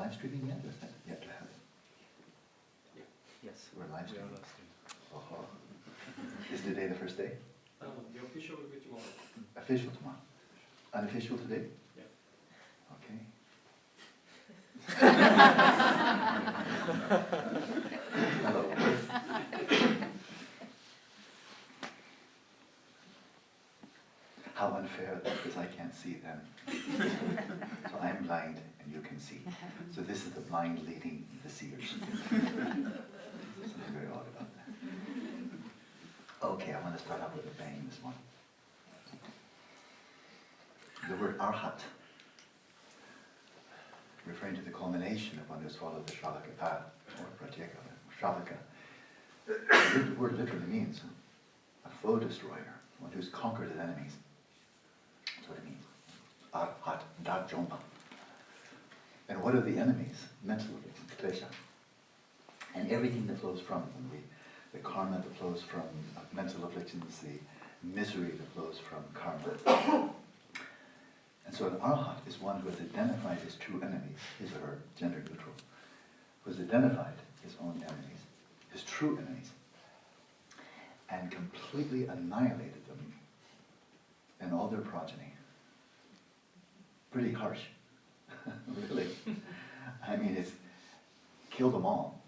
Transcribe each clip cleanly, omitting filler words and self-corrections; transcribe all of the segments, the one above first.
live streaming yet? Is that yet to happen? Yes. We're live We are streaming. live streaming. Oh. Is today the first day? The official will be tomorrow. Official tomorrow. Unofficial today? Yeah. Okay. Hello. How unfair, because I can't see them. So I'm blind and you can see. So this is the blind leading the seers. Something very odd about that. Okay, I want to start out with a bang this morning. The word arhat, referring to the culmination of one who's followed the Shravaka path, or pratyeka, Shravaka. The word literally means a foe destroyer, one who's conquered his enemies. That's what it means. Arhat, Dajomba. And what are the enemies? Mental afflictions, klesha. And everything that flows from them, the karma that flows from mental afflictions, the misery that flows from karma. And so an arhat is one who has identified his true enemies, his or her, gender neutral, who has identified his own enemies, his true enemies, and completely annihilated them and all their progeny. Pretty harsh, really. I mean, it's killed them all.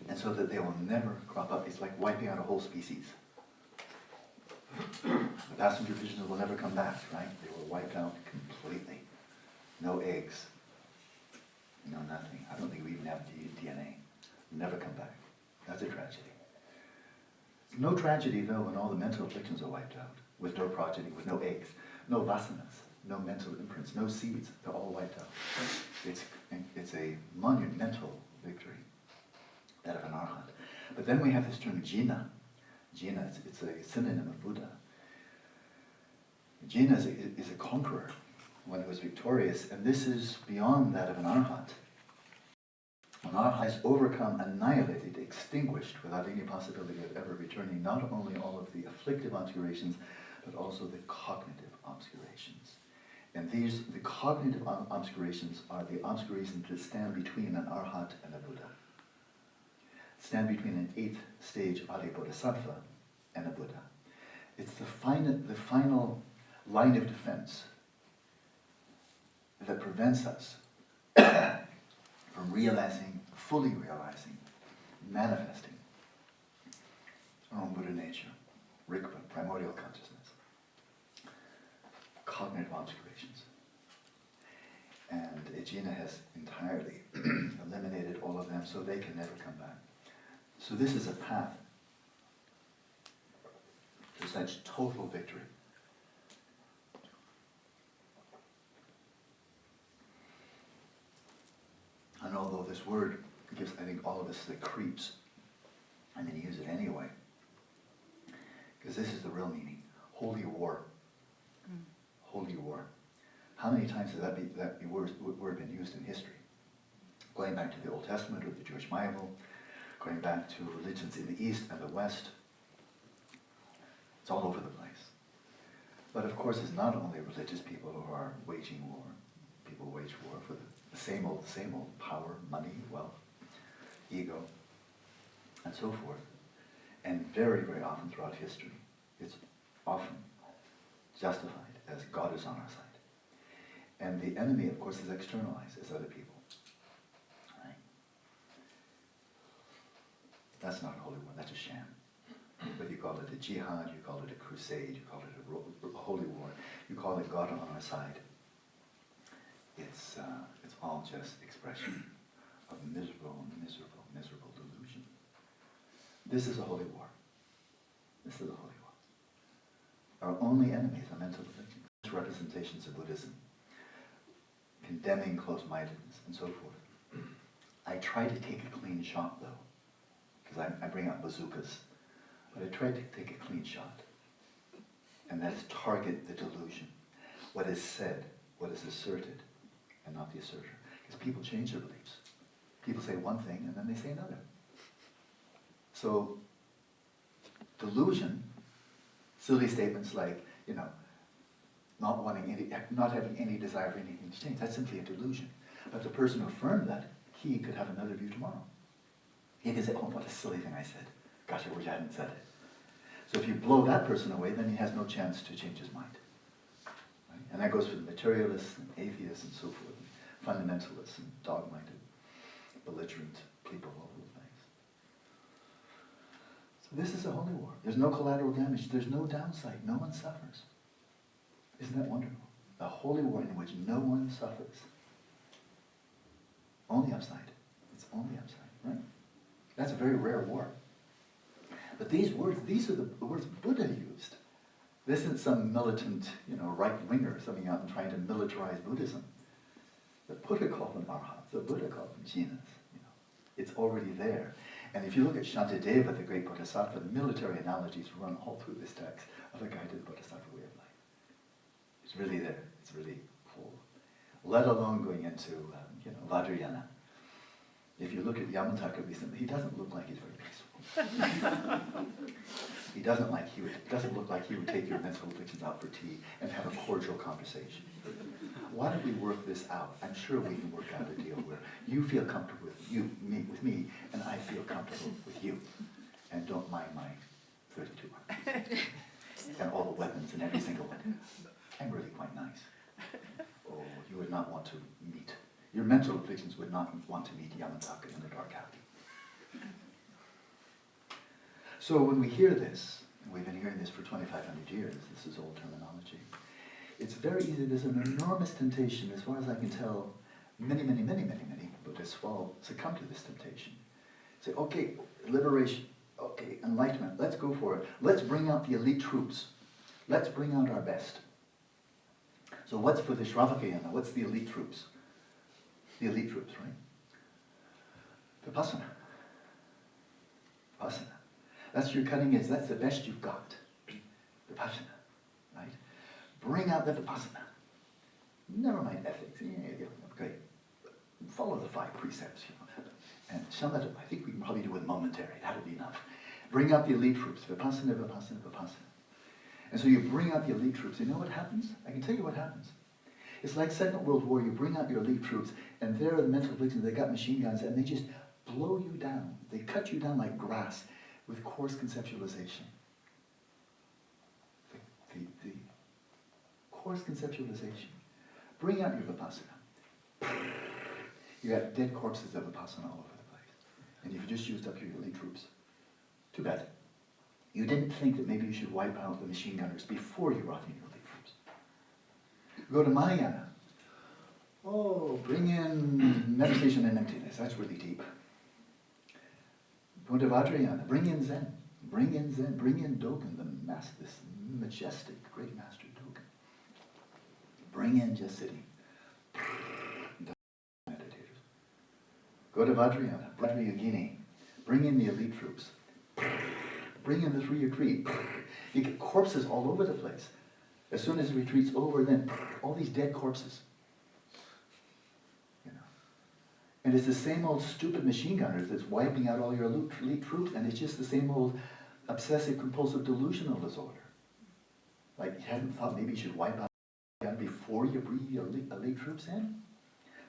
And so that they will never crop up. It's like wiping out a whole species. The passenger pigeons will never come back, right? They were wiped out completely. No eggs. No nothing. I don't think we even have DNA. Never come back. That's a tragedy. No tragedy, though, when all the mental afflictions are wiped out, with no progeny, with no eggs, no vasanas, no mental imprints, no seeds. They're all wiped out. It's a monumental victory, that of an arhat. But then we have this term jina. Jina, it's a synonym of Buddha. Jina is a conqueror, one who is victorious, and this is beyond that of an arhat. An arhat has overcome, annihilated, extinguished, without any possibility of ever returning, not only all of the afflictive obscurations, but also the cognitive obscurations. And the cognitive obscurations are the obscurations that stand between an arhat and a Buddha. Stand between an 8th stage Adi Bodhisattva and a Buddha. It's the final line of defense that prevents us from realizing, fully realizing, manifesting our own Buddha nature, Rigpa, primordial consciousness, cognitive obscurations. And Jina has entirely eliminated all of them, so they can never come back. So this is a path to such total victory. And although this word gives, I think, all of us the creeps, I'm going to use it anyway, because this is the real meaning. Holy war. Holy war. How many times has that word been used in history? Going back to the Old Testament or the Jewish Bible, going back to religions in the East and the West. It's all over the place. But of course, it's not only religious people who are waging war. People wage war for the same old power, money, wealth, ego, and so forth. And very, very often throughout history, it's often justified as God is on our side. And the enemy, of course, is externalized as other people. Right? That's not a holy war, that's a sham. Whether you call it a jihad, you call it a crusade, you call it a holy war, you call it God on our side. It's all just expression of miserable delusion. This is a holy war. This is a holy war. Our only enemies are mental afflictions, representations of Buddhism, condemning close-mindedness, and so forth. I try to take a clean shot, though, because I bring out bazookas, but I try to take a clean shot, and that is target the delusion, what is said, what is asserted, and not the asserter. Because people change their beliefs. People say one thing, and then they say another. So, delusion, silly statements like, not having any desire for anything to change, that's simply a delusion. But the person who affirmed that, he could have another view tomorrow. He could say, oh, what a silly thing I said. Gosh, I wish I hadn't said it. So if you blow that person away, then he has no chance to change his mind. Right? And that goes for the materialists and atheists and so forth, and fundamentalists and dog-minded, belligerent people all over the place. So this is a holy war. There's no collateral damage. There's no downside. No one suffers. Isn't that wonderful? A holy war in which no one suffers. Only upside. It's only upside, right? That's a very rare war. But these words, these are the words Buddha used. This isn't some militant, right-winger coming out and trying to militarize Buddhism. The Buddha called them arhats. The Buddha called them jinas. It's already there. And if you look at Shantideva, the great bodhisattva, the military analogies run all through this text of a guided bodhisattva way of life. It's really there. It's really full. Let alone going into, Vajrayana. If you look at Yamataka recently, he doesn't look like he's very peaceful. He doesn't look like he would take your mental afflictions out for tea and have a cordial conversation. Why don't we work this out? I'm sure we can work out a deal where you feel comfortable with me, and I feel comfortable with you. And don't mind my 32 arms. And all the weapons and every single one. I'm really quite nice. Oh, you would not want to meet. Your mental afflictions would not want to meet Yamataka in the dark alley. So when we hear this, and we've been hearing this for 2,500 years, this is old terminology, it's very easy, there's an enormous temptation, as far as I can tell, many Buddhists succumb to this temptation. Say, okay, liberation, okay, enlightenment, let's go for it. Let's bring out the elite troops. Let's bring out our best. So what's for the Shravakayana? What's the elite troops? The elite troops, right? Vipassana. Vipassana. That's your cutting edge. That's the best you've got. Vipassana, right? Bring out the Vipassana. Never mind ethics. Yeah, okay. Follow the 5 precepts, And Shamatha, I think we can probably do with momentary. That'll be enough. Bring out the elite troops. Vipassana, Vipassana, Vipassana. And so you bring out the elite troops. You know what happens? I can tell you what happens. It's like Second World War. You bring out your elite troops, and there are the mental afflictions. They got machine guns, and they just blow you down. They cut you down like grass with coarse conceptualization. The coarse conceptualization. Bring out your Vipassana. You got dead corpses of Vipassana all over the place. And you've just used up your elite troops. Too bad. You didn't think that maybe you should wipe out the machine gunners before you brought in your elite troops. Go to Mahayana. Oh, bring in meditation and emptiness. That's really deep. Go to Vajrayana. Bring in Zen. Bring in Zen. Bring in Dogen, this majestic, great master Dogen. Bring in just sitting. Meditators. Go to Vajrayana. Vajrayogini. Bring in the elite troops. Bring in the 3-year creed. You get corpses all over the place. As soon as the retreat's over, then all these dead corpses. And it's the same old stupid machine gunners that's wiping out all your elite troops, and it's just the same old obsessive compulsive delusional disorder. Like you hadn't thought maybe you should wipe out gun before you bring your elite troops in?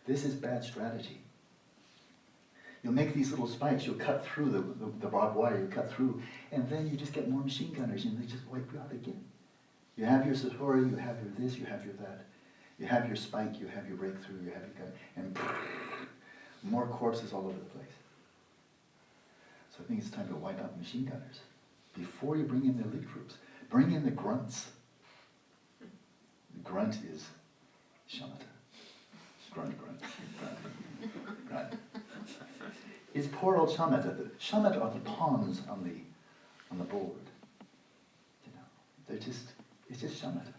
This is bad strategy. You'll make these little spikes, you'll cut through the barbed wire, you cut through, and then you just get more machine gunners and they just wipe you out again. You have your satori, you have your this, you have your that. You have your spike, you have your breakthrough, you have your gun, and more corpses all over the place. So I think it's time to wipe out the machine gunners. Before you bring in the elite troops, bring in the grunts. The grunt is Shamatha. Grunt. It's poor old Shamatha. The Shamatha are the pawns on the board. It's just Shamatha.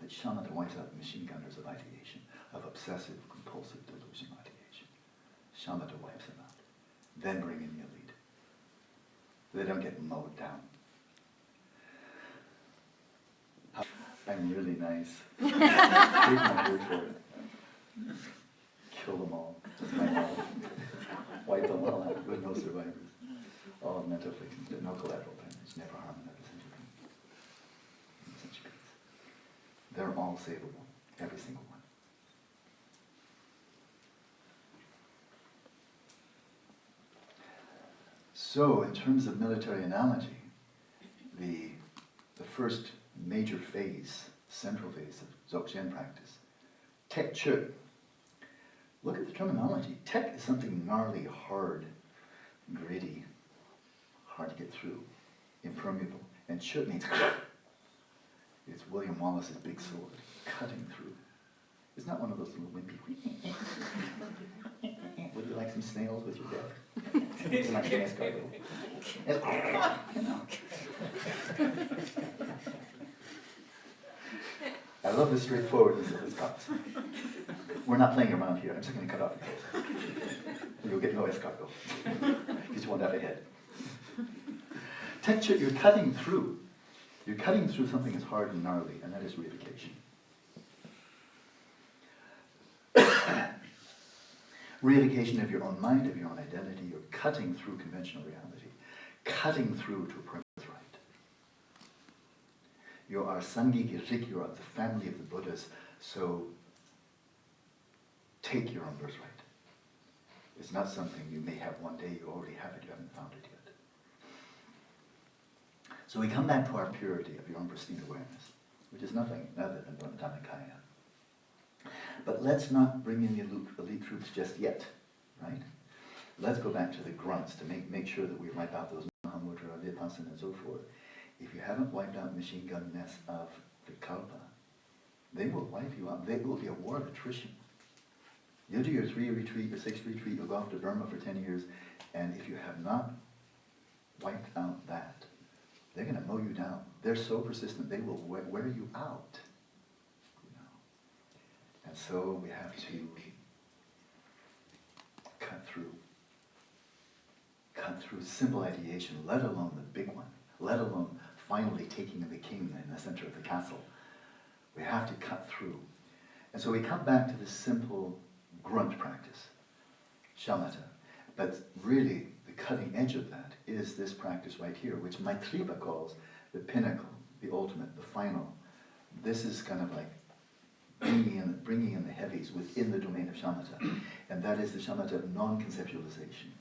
But Shamatha wipes out the machine gunners of ideation, of obsessive, compulsive delusion ideation. Shamatha wipes them out. Then bring in the elite. They don't get mowed down. I'm really nice. Take my word for it. Kill them all. That's my life. Wipe them all out with no survivors. All mental afflictions, but no collateral damage. Never harm another sentient being. They're all savable. Every single one. So, in terms of military analogy, the first major phase, central phase of Dzogchen practice, Tek Chö. Look at the terminology. Tek is something gnarly, hard, gritty, hard to get through, impermeable. And Chö means it's William Wallace's big sword, cutting through. It's not one of those little wimpy. Would you like some snails with your death? Would you like an escargot? You know. I love the straightforwardness of this class. We're not playing around here. I'm just going to cut off your head. You'll get no escargot. Because you won't have a head. Texture, you're cutting through. You're cutting through something that's hard and gnarly, and that is reification. Reification of your own mind, of your own identity. You're cutting through conventional reality. Cutting through to a birthright. You are Sanghi Rik, you are of the family of the Buddhas, so take your own birthright. It's not something you may have one day, you already have it, you haven't found it yet. So we come back to our purity of your own pristine awareness, which is nothing other than Dhammakaya. But let's not bring in the elite troops just yet, right? Let's go back to the grunts to make sure that we wipe out those Mahamudra, Vipashyana, and so forth. If you haven't wiped out machine gun nests of the Khapa, they will wipe you out. They will be a war of attrition. You'll do your 3 retreat, your 6 retreat, you'll go off to Burma for 10 years, and if you have not wiped out that, they're going to mow you down. They're so persistent, they will wear you out. You know? And so we have to cut through simple ideation, let alone the big one, let alone finally taking the king in the center of the castle. We have to cut through. And so we come back to this simple grunt practice, Shamatha. But really, the cutting edge of that is this practice right here, which Maitripa calls the pinnacle, the ultimate, the final. This is kind of like bringing in the heavies within the domain of Shamatha. And that is the Shamatha of non-conceptualization,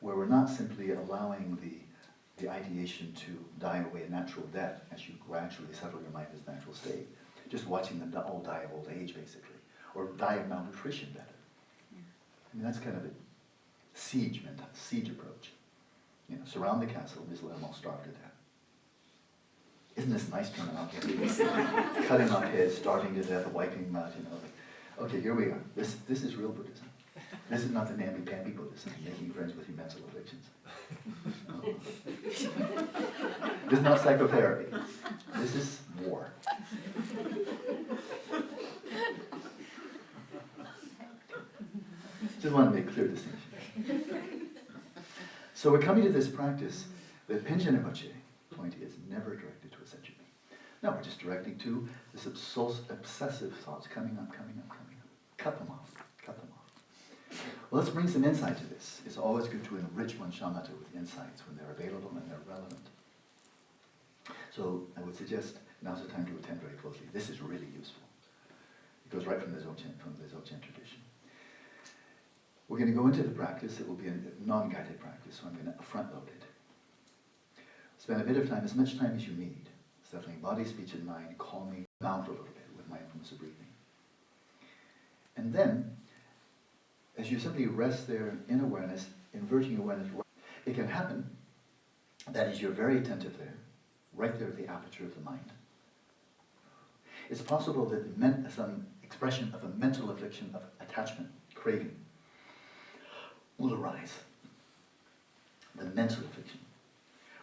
where we're not simply allowing the ideation to die away a natural death as you gradually settle your mind as a natural state. Just watching them all die of old age, basically. Or die of malnutrition, better. I mean, that's kind of a siege approach. You know, surround the castle, just let them all starve to death. Isn't this nice terminology? Cutting off heads, starving to death, wiping them out, you know. Like, okay, here we are. This is real Buddhism. This is not the namby-pamby Buddhism, making friends with your mental afflictions. This is not psychotherapy. This is war. Just want to make a clear distinction. So we're coming to this practice that Panchen point is never directed to a sentient being. No, we're just directing to this obsessive thoughts coming up. Cut them off. Well, let's bring some insight to this. It's always good to enrich one's shamatha with insights when they're available and they're relevant. So I would suggest now's the time to attend very closely. This is really useful. It goes right from the Dzogchen tradition. We're going to go into the practice. It will be a non-guided practice, so I'm going to front-load it. Spend a bit of time, as much time as you need, settling body, speech, and mind, calming down a little bit with mindfulness of breathing. And then, as you simply rest there in awareness, inverting awareness, it can happen that as you're very attentive there, right there at the aperture of the mind, it's possible that some expression of a mental affliction of attachment, craving, will arise. The mental affliction.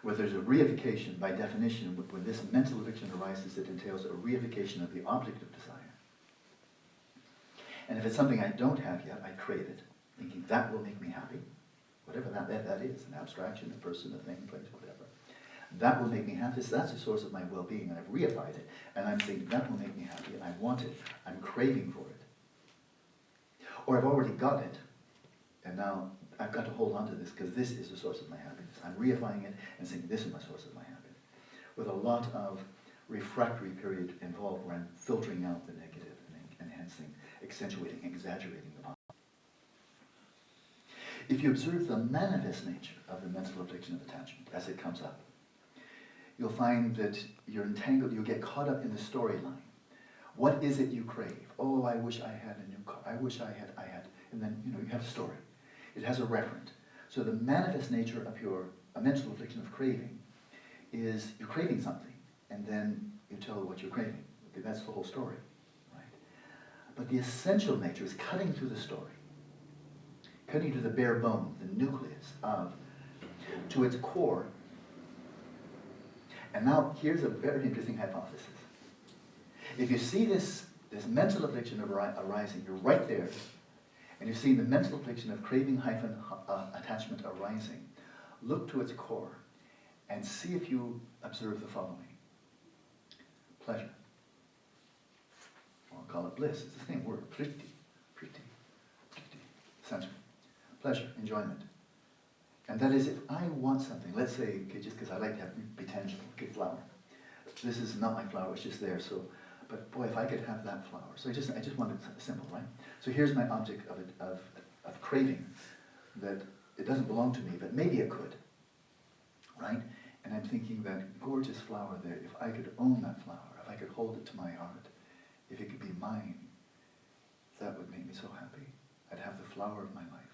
Where there's a reification, by definition, when this mental affliction arises, it entails a reification of the object of desire. And if it's something I don't have yet, I crave it, thinking that will make me happy. Whatever that is, an abstraction, a person, a thing, place, whatever. That will make me happy. So that's the source of my well-being, and I've reified it. And I'm saying that will make me happy, and I want it. I'm craving for it. Or I've already got it, and now I've got to hold on to this because this is the source of my happiness. I'm reifying it and saying this is my source of my happiness. With a lot of refractory period involved where I'm filtering out the negative and enhancing, accentuating, exaggerating the positive. If you observe the manifest nature of the mental affliction of attachment as it comes up, you'll find that you're entangled, you'll get caught up in the storyline. What is it you crave? Oh, I wish I had a new car. I wish I had. And then, you have a story. It has a referent. So the manifest nature of your mental affliction of craving is you're craving something, and then you tell what you're craving. Okay, that's the whole story, right? But the essential nature is cutting through the story, cutting to the bare bone, the nucleus of, to its core. And now, here's a very interesting hypothesis. If you see this mental affliction arising, you're right there, and you're seeing the mental affliction of craving attachment arising, look to its core and see if you observe the following. Pleasure. Or I'll call it bliss. It's the same word. Priti. Sensory. Pleasure, enjoyment. And that is, if I want something, let's say, okay, just because I like to be tangible, okay, flower. This is not my flower, it's just there, so, but boy, if I could have that flower. So I just want it simple, right? So here's my object of craving, that it doesn't belong to me, but maybe it could, right? And I'm thinking that gorgeous flower there, if I could own that flower, if I could hold it to my heart, if it could be mine, that would make me so happy. I'd have the flower of my life.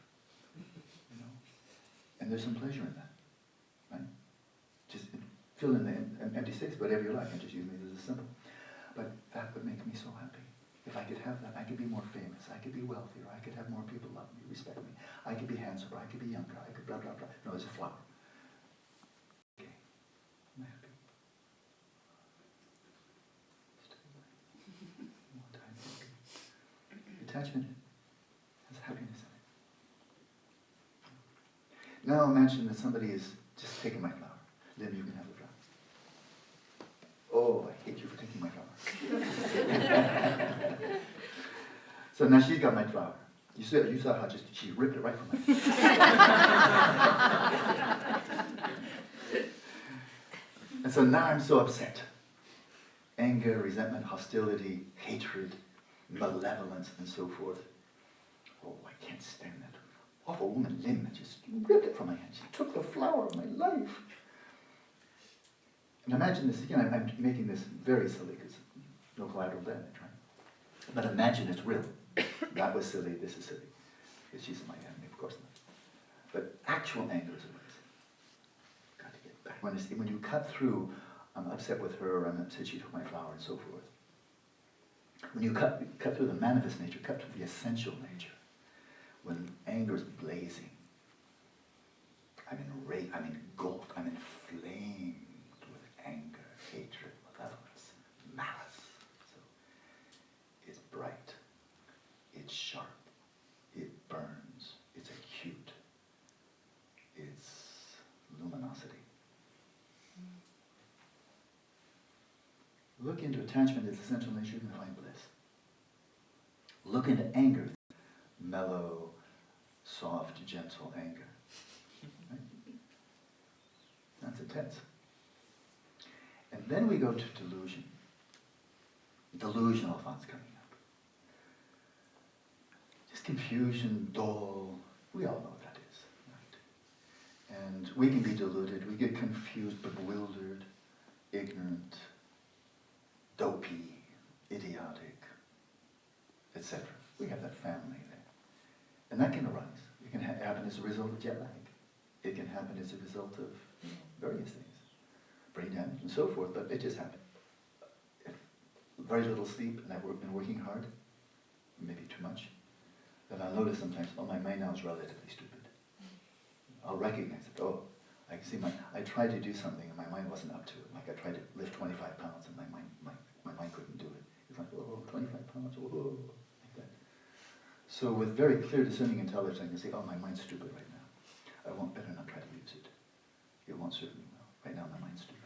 And there's some pleasure in that, right? Just fill in the empty space, whatever you like, and just use me as a symbol. But that would make me so happy. If I could have that, I could be more famous, I could be wealthier, I could have more people love me, respect me, I could be handsomer, I could be younger, I could blah, blah, blah. No, it's a flower. Okay, I'm happy. Attachment has happiness in it. Now imagine that somebody is just taking my flower. Then you can have the flower. Oh, I hate you for taking my flower. So now she's got my flower. You saw how she ripped it right from me. And so now I'm so upset. Anger, resentment, hostility, hatred, malevolence, and so forth. Oh, I can't stand that awful woman, Lynn, just ripped it from my hand. She took the flower of my life. And imagine this, again, I'm making this very silly because no collateral damage, right? But imagine it's real. That was silly, this is silly. Because she's my enemy, of course not. But actual anger is arising. Got to get back. When you cut through, I'm upset with her, I'm upset she took my flower, and so forth. When you cut through the manifest nature, cut through the essential nature, when anger is blazing, I'm engulfed, I'm inflamed with anger, hatred, malevolence, malice. So it's bright, it's sharp, it burns, it's acute, it's luminosity. Look into attachment as essential nature, you're going to find bliss. Look into anger, mellow, soft, gentle anger. Right? That's intense. And then we go to delusion. Delusional thoughts coming up. Just confusion, dull. We all know what that is. Right? And we can be deluded. We get confused, bewildered, ignorant, dopey, idiotic, etc. We have that family there. And that can arise. It can happen as a result of jet lag. It can happen as a result of various things, brain damage and so forth, but it just happened. If very little sleep and I've been working hard, maybe too much, then I'll notice sometimes, oh, my mind now is relatively stupid. I'll recognize it. Oh, I can see I tried to do something and my mind wasn't up to it. Like I tried to lift 25 pounds and my mind couldn't do it. It's like, oh, 25 pounds, whoa, like that. So with very clear discerning intelligence, I can say, oh, my mind's stupid right now. Better not try to use it. It won't serve me well. Right now my mind's stupid.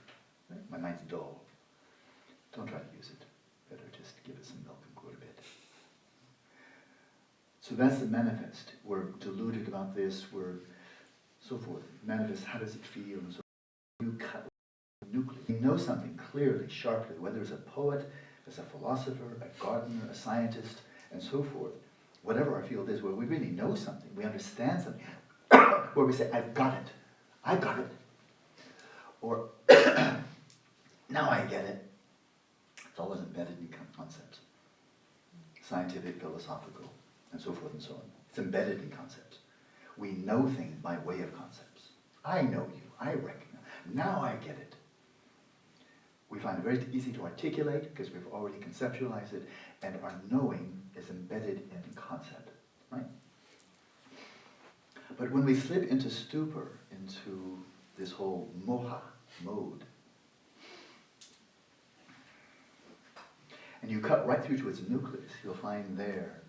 Right? My mind's dull. Don't try to use it. Better just give it some milk and go to bed. So that's the manifest. We're deluded about this, we're so forth. Manifest, how does it feel? And so you cut nucleus. You know something clearly, sharply, whether it's a poet, as a philosopher, a gardener, a scientist, and so forth. Whatever our field is, where we really know something, we understand something. where we say, I've got it. Or, now I get it. It's always embedded in concepts. Scientific, philosophical, and so forth and so on. It's embedded in concepts. We know things by way of concepts. I know you, I recognize. Now I get it. We find it very easy to articulate because we've already conceptualized it, and our knowing is embedded in concept, right? But when we slip into stupor, into this whole moha mode, and you cut right through to its nucleus, you'll find there,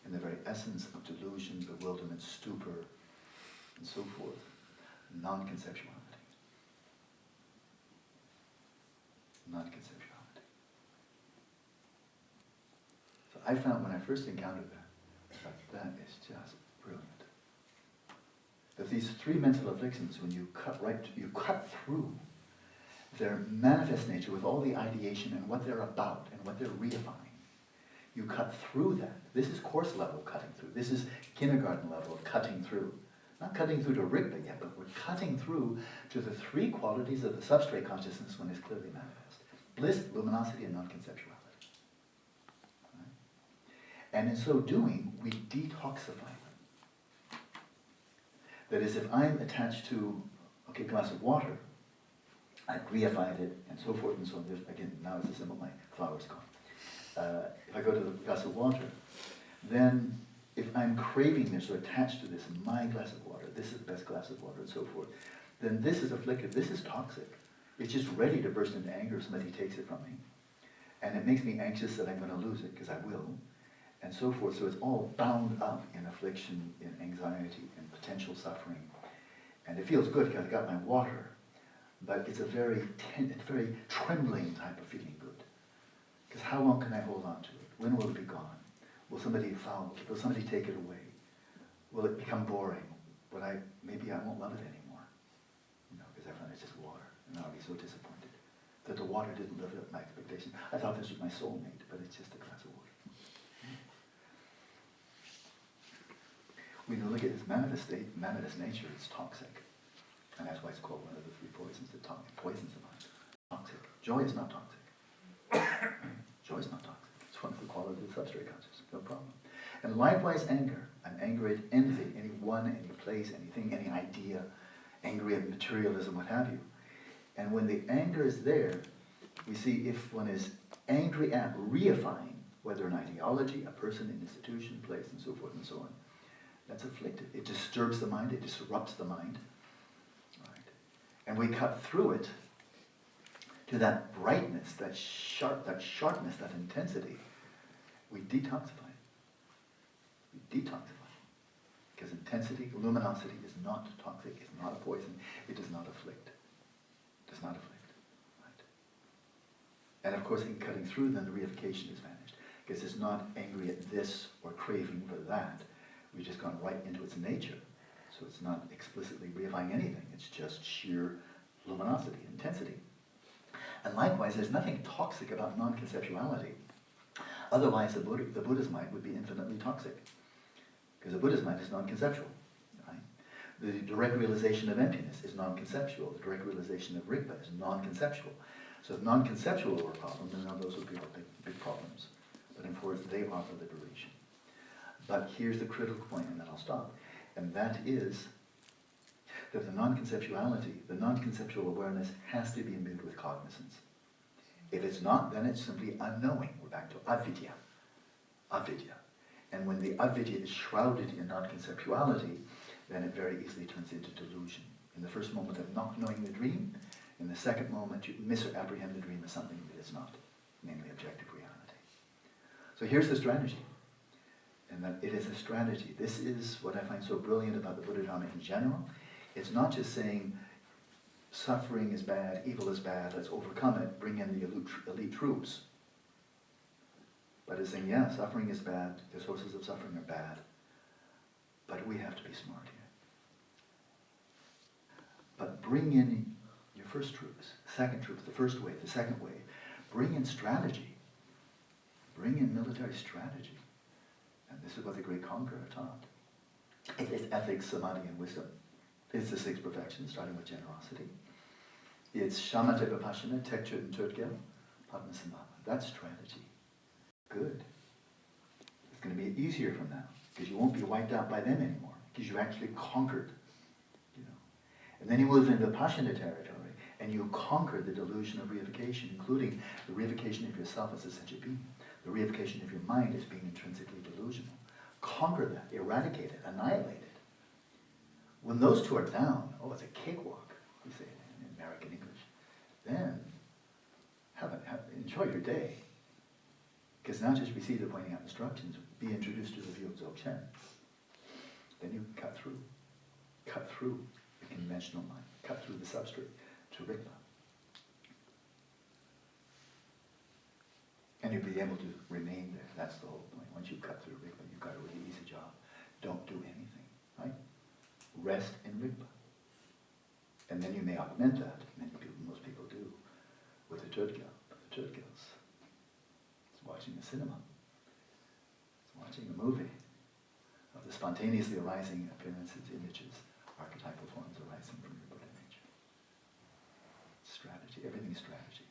in the very essence of delusion, bewilderment, stupor, and so forth, non-conceptuality. Non-conceptuality. So I found when I first encountered that, that is just brilliant. That these three mental afflictions, when you cut through their manifest nature with all the ideation and what they're about and what they're reifying. You cut through that. This is course level cutting through. This is kindergarten level of cutting through. Not cutting through to Rigpa yet, but we're cutting through to the three qualities of the substrate consciousness when it's clearly manifest. Bliss, luminosity, and non-conceptuality. Right? And in so doing, we detoxify them. That is, if I'm attached to, a glass of water, I've reified it, and so forth and so on. Again, now it's a symbol, my flower's gone. If I go to the glass of water, then if I'm craving this or attached to this, my glass of water, this is the best glass of water, and so forth, then this is afflictive, this is toxic. It's just ready to burst into anger if somebody takes it from me. And it makes me anxious that I'm going to lose it, because I will, and so forth. So it's all bound up in affliction, in anxiety, in potential suffering. And it feels good because I got my water, but it's a very trembling type of feeling good. Because how long can I hold on to it? When will it be gone? Will somebody foul it? Will somebody take it away? Will it become boring? Maybe I won't love it anymore. Because I found it's just water, and I'll be so disappointed that the water didn't live up to my expectation. I thought this was my soulmate, but it's just a glass of water. When you look at its manifest nature, it's toxic. And that's why it's called one of the three poisons that poisons the mind. Toxic. Joy is not toxic. Joy is not toxic. It's one of the qualities of the substrate consciousness, no problem. And likewise anger. I'm angry at anything, anyone, any place, anything, any idea, angry at materialism, what have you. And when the anger is there, we see if one is angry at reifying, whether an ideology, a person, an institution, place, and so forth and so on, that's afflicted. It disturbs the mind, it disrupts the mind. Right? And we cut through it to that brightness, that sharpness, that intensity. We detoxify. We detoxify. Because intensity, luminosity is not toxic, it's not a poison, it does not afflict. It does not afflict. Right? And of course, in cutting through, then the reification is vanished. Because it's not angry at this or craving for that. We've just gone right into its nature. So it's not explicitly reifying anything. It's just sheer luminosity, intensity. And likewise, there's nothing toxic about non-conceptuality. Otherwise, the Buddha's mind would be infinitely toxic. Because the Buddha's mind is non-conceptual. Right? The direct realization of emptiness is non-conceptual. The direct realization of Rigpa is non-conceptual. So if non-conceptual were a problem, then those would be all big problems. But in force, they offer liberation. But here's the critical point, and then I'll stop. And that is that the non-conceptuality, the non-conceptual awareness has to be imbued with cognizance. If it's not, then it's simply unknowing. We're back to avidya. Avidya. And when the avidya is shrouded in non-conceptuality, then it very easily turns into delusion. In the first moment of not knowing the dream, in the second moment you misapprehend the dream as something that is not, namely objective reality. So here's the strategy. And that it is a strategy. This is what I find so brilliant about the Buddha Dharma in general. It's not just saying suffering is bad, evil is bad, let's overcome it, bring in the elite troops. But it's saying, yeah, suffering is bad, the sources of suffering are bad, but we have to be smart here. But bring in your first troops, second troops, the first wave, the second wave. Bring in strategy. Bring in military strategy. And this is what the great conqueror taught. It is ethics, samadhi, and wisdom. It's the six perfections, starting with generosity. It's Shamatha, Vipashyana, Tekchut and Chökyi, Padmasambhava. That's strategy. Good. It's going to be easier from now, because you won't be wiped out by them anymore, because you actually conquered. And then you move into Vipassana territory, and you conquer the delusion of reification, including the reification of yourself as a sentient being, the reification of your mind as being intrinsically delusional. Conquer that, eradicate it, annihilate it. When those two are down, oh, it's a cakewalk, we say in American English. Then, enjoy your day. Because now just receive the pointing out instructions, be introduced to the view of Dzogchen. Then you cut through the conventional mind, cut through the substrate to Rigpa. And you'll be able to remain there. That's the whole point. Once you cut through Rigpa, you've got a really easy job. Don't do anything, right? Rest in Rigpa. And then you may augment that, most people do, with the Chökyi. The Chökyis. It's watching the cinema. It's watching a movie of the spontaneously arising appearances, images, archetypal forms arising from your Buddha nature. Strategy. Everything is strategy.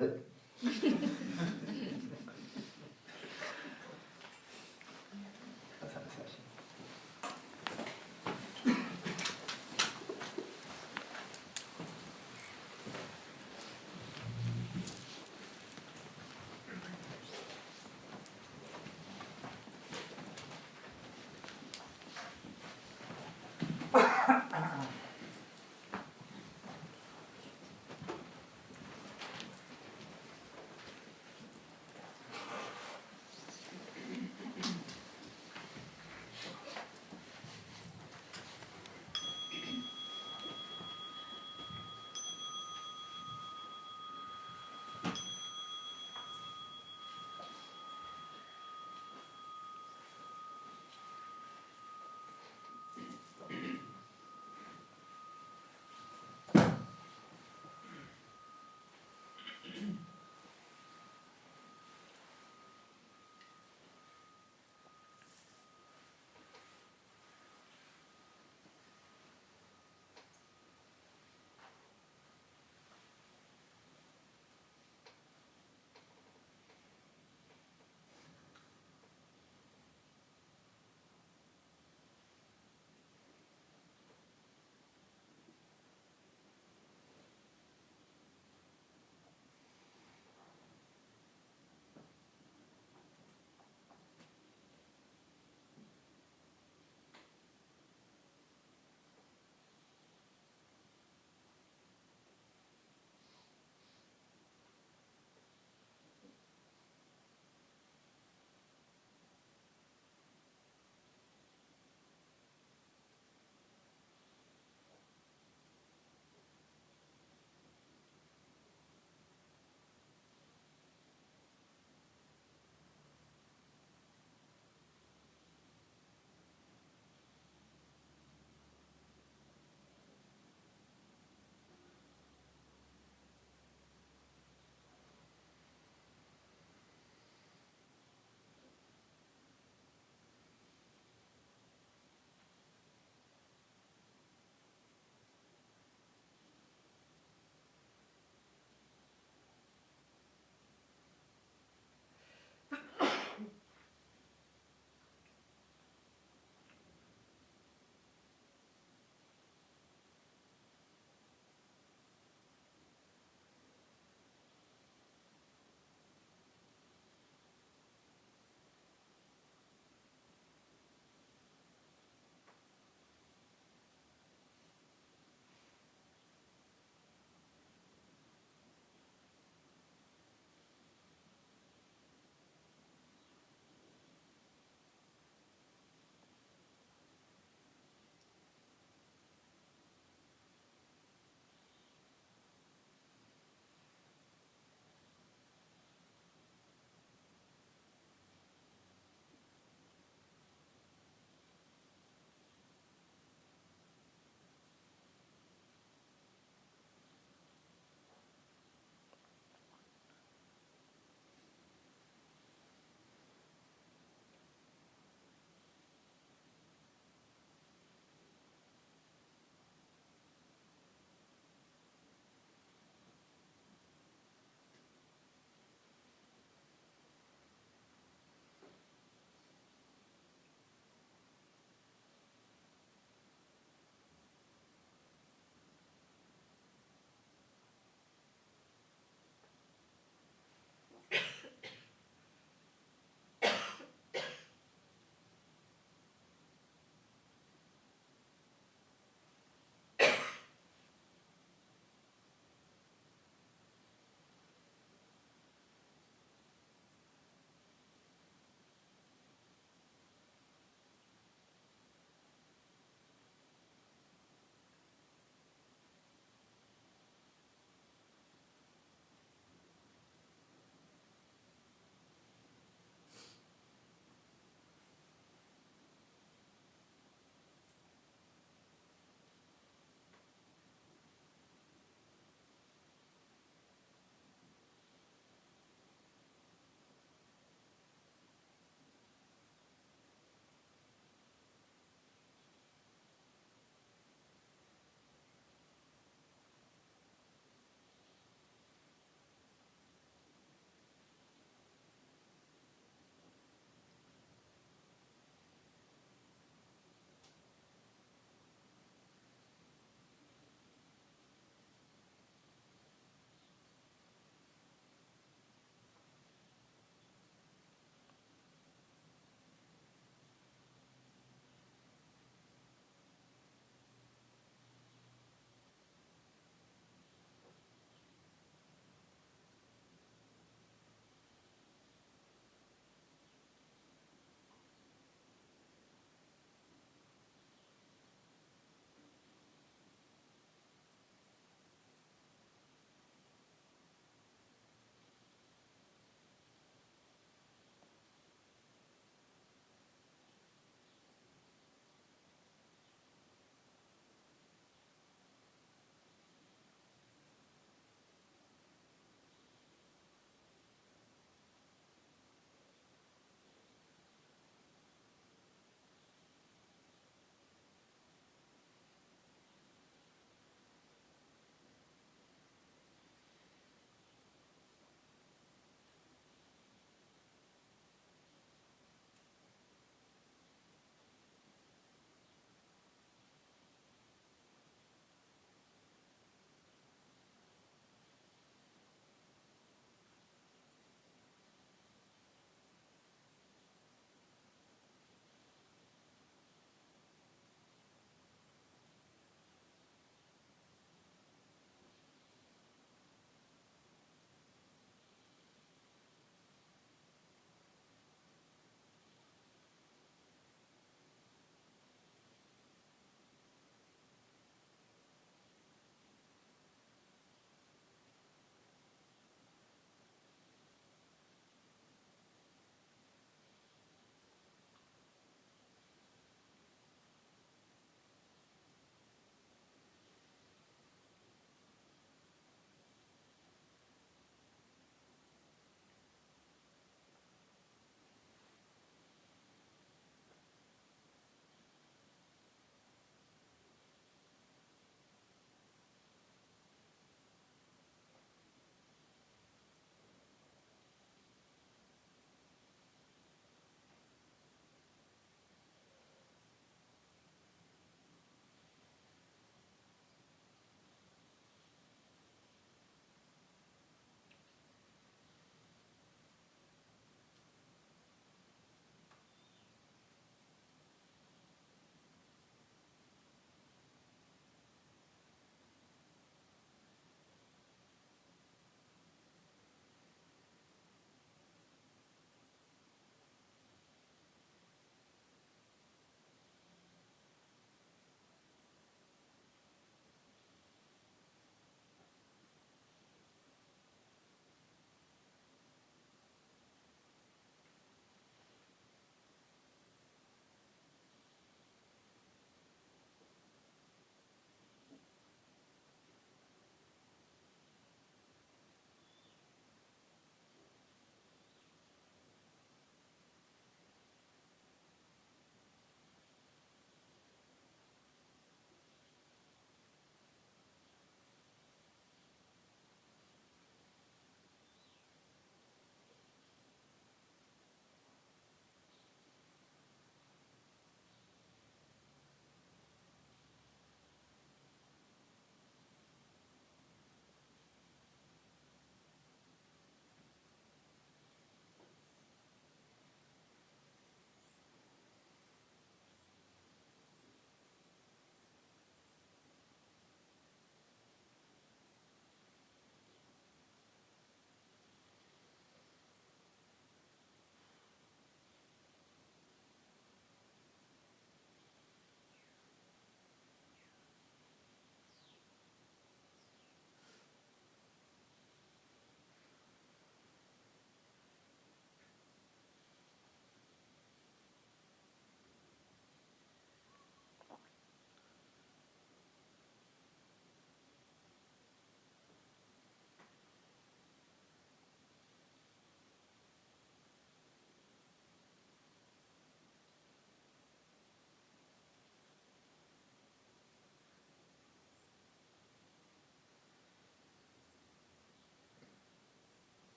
Okay? Let's have a session.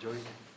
enjoyed it.